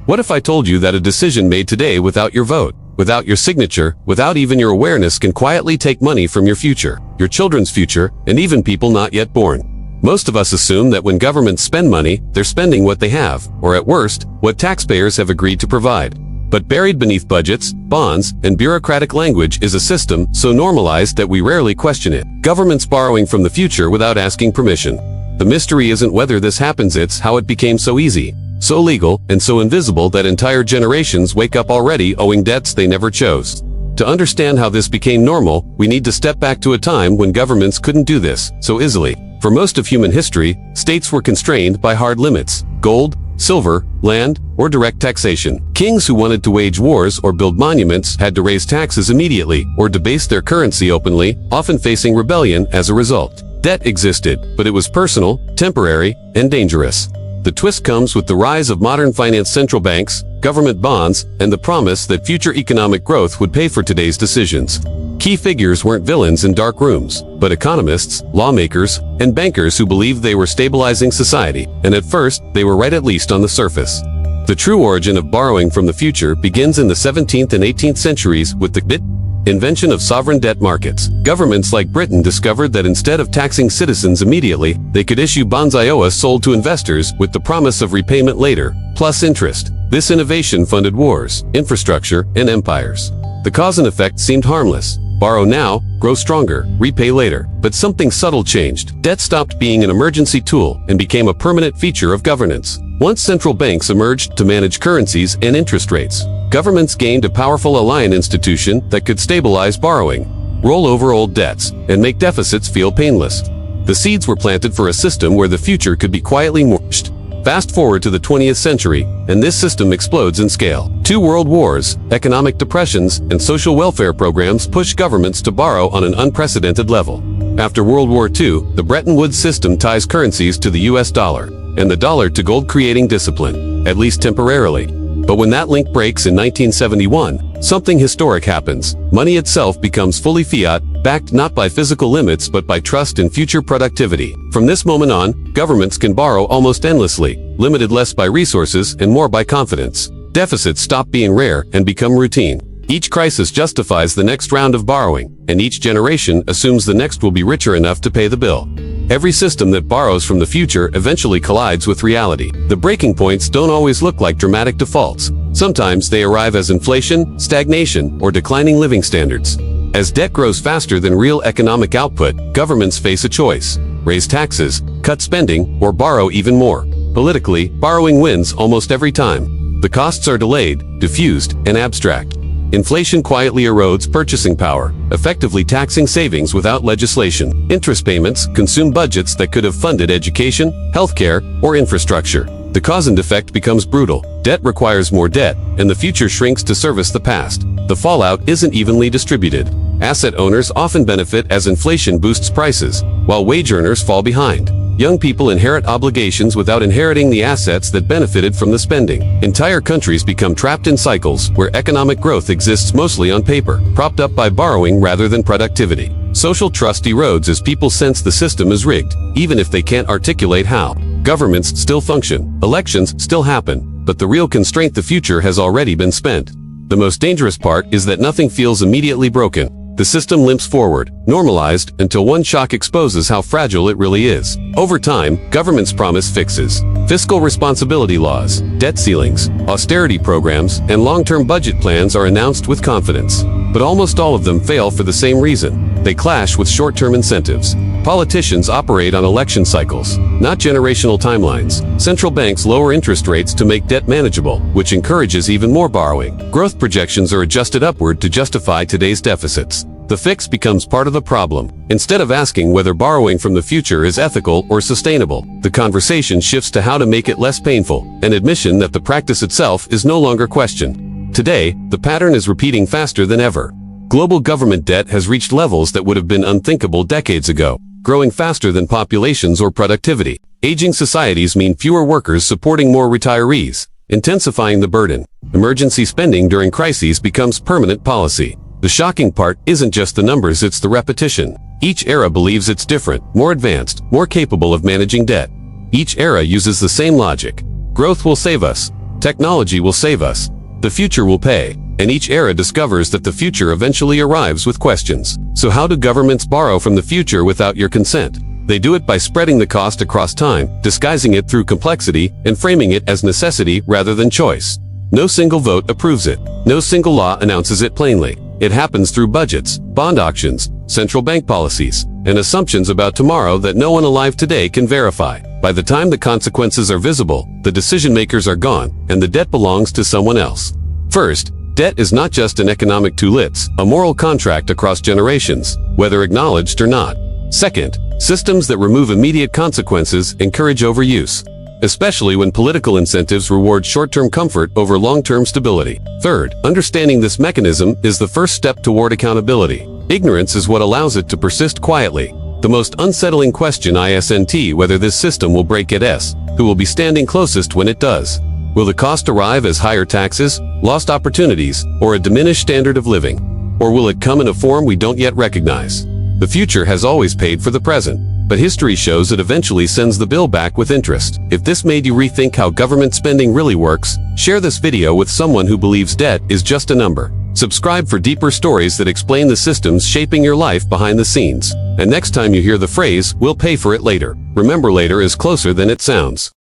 What if I told you that a decision made today without your vote, without your signature, without even your awareness can quietly take money from your future, your children's future, and even people not yet born? Most of us assume that when governments spend money, they're spending what they have, or at worst, what taxpayers have agreed to provide. But buried beneath budgets, bonds, and bureaucratic language is a system so normalized that we rarely question it. Governments borrowing from the future without asking permission. The mystery isn't whether this happens, it's how it became so easy, so legal, and so invisible that entire generations wake up already owing debts they never chose. To understand how this became normal, we need to step back to a time when governments couldn't do this so easily. For most of human history, states were constrained by hard limits: gold, silver, land, or direct taxation. Kings who wanted to wage wars or build monuments had to raise taxes immediately or debase their currency openly, often facing rebellion as a result. Debt existed, but it was personal, temporary, and dangerous. The twist comes with the rise of modern finance: central banks, government bonds, and the promise that future economic growth would pay for today's decisions. Key figures weren't villains in dark rooms, but economists, lawmakers, and bankers who believed they were stabilizing society, and at first, they were right, at least on the surface. The true origin of borrowing from the future begins in the 17th and 18th centuries with the invention of sovereign debt markets. Governments like Britain discovered that instead of taxing citizens immediately, they could issue bonds sold to investors with the promise of repayment later, plus interest. This innovation funded wars, infrastructure, and empires. The cause and effect seemed harmless. Borrow now, grow stronger, repay later. But something subtle changed. Debt stopped being an emergency tool and became a permanent feature of governance. Once central banks emerged to manage currencies and interest rates, governments gained a powerful alliance institution that could stabilize borrowing, roll over old debts, and make deficits feel painless. The seeds were planted for a system where the future could be quietly mortgaged. Fast forward to the 20th century, and this system explodes in scale. 2 world wars, economic depressions, and social welfare programs pushed governments to borrow on an unprecedented level. After World War II, the Bretton Woods system ties currencies to the US dollar, and the dollar to gold, creating discipline, at least temporarily. But when that link breaks in 1971, something historic happens. Money itself becomes fully fiat, backed not by physical limits but by trust in future productivity. From this moment on, governments can borrow almost endlessly, limited less by resources and more by confidence. Deficits stop being rare and become routine. Each crisis justifies the next round of borrowing, and each generation assumes the next will be richer enough to pay the bill. Every system that borrows from the future eventually collides with reality. The breaking points don't always look like dramatic defaults. Sometimes they arrive as inflation, stagnation, or declining living standards. As debt grows faster than real economic output, governments face a choice: raise taxes, cut spending, or borrow even more. Politically, borrowing wins almost every time. The costs are delayed, diffused, and abstract. Inflation quietly erodes purchasing power, effectively taxing savings without legislation. Interest payments consume budgets that could have funded education, healthcare, or infrastructure. The cause and effect becomes brutal. Debt requires more debt, and the future shrinks to service the past. The fallout isn't evenly distributed. Asset owners often benefit as inflation boosts prices, while wage earners fall behind. Young people inherit obligations without inheriting the assets that benefited from the spending. Entire countries become trapped in cycles where economic growth exists mostly on paper, propped up by borrowing rather than productivity. Social trust erodes as people sense the system is rigged, even if they can't articulate how. Governments still function, elections still happen, but the real constraint: the future has already been spent. The most dangerous part is that nothing feels immediately broken. The system limps forward, normalized, until one shock exposes how fragile it really is. Over time, governments promise fixes. Fiscal responsibility laws, debt ceilings, austerity programs, and long-term budget plans are announced with confidence. But almost all of them fail for the same reason: they clash with short-term incentives. Politicians operate on election cycles, not generational timelines. Central banks lower interest rates to make debt manageable, which encourages even more borrowing. Growth projections are adjusted upward to justify today's deficits. The fix becomes part of the problem. Instead of asking whether borrowing from the future is ethical or sustainable, the conversation shifts to how to make it less painful, an admission that the practice itself is no longer questioned. Today, the pattern is repeating faster than ever. Global government debt has reached levels that would have been unthinkable decades ago, growing faster than populations or productivity. Aging societies mean fewer workers supporting more retirees, intensifying the burden. Emergency spending during crises becomes permanent policy. The shocking part isn't just the numbers, it's the repetition. Each era believes it's different, more advanced, more capable of managing debt. Each era uses the same logic: growth will save us, Technology will save us. The future will pay. And each era discovers that the future eventually arrives with questions. So how do governments borrow from the future without your consent? They do it by spreading the cost across time, disguising it through complexity, and framing it as necessity rather than choice. No single vote approves it. No single law announces it plainly. It happens through budgets, bond auctions, central bank policies, and assumptions about tomorrow that no one alive today can verify. By the time the consequences are visible, the decision makers are gone, and the debt belongs to someone else. First, debt is not just an economic tool, it's a moral contract across generations, whether acknowledged or not. Second, systems that remove immediate consequences encourage overuse, especially when political incentives reward short-term comfort over long-term stability. Third, understanding this mechanism is the first step toward accountability. Ignorance is what allows it to persist quietly. The most unsettling question isn't whether this system will break at S, who will be standing closest when it does. Will the cost arrive as higher taxes, lost opportunities, or a diminished standard of living? Or will it come in a form we don't yet recognize? The future has always paid for the present, but history shows it eventually sends the bill back with interest. If this made you rethink how government spending really works, share this video with someone who believes debt is just a number. Subscribe for deeper stories that explain the systems shaping your life behind the scenes. And next time you hear the phrase, "we'll pay for it later," remember later is closer than it sounds.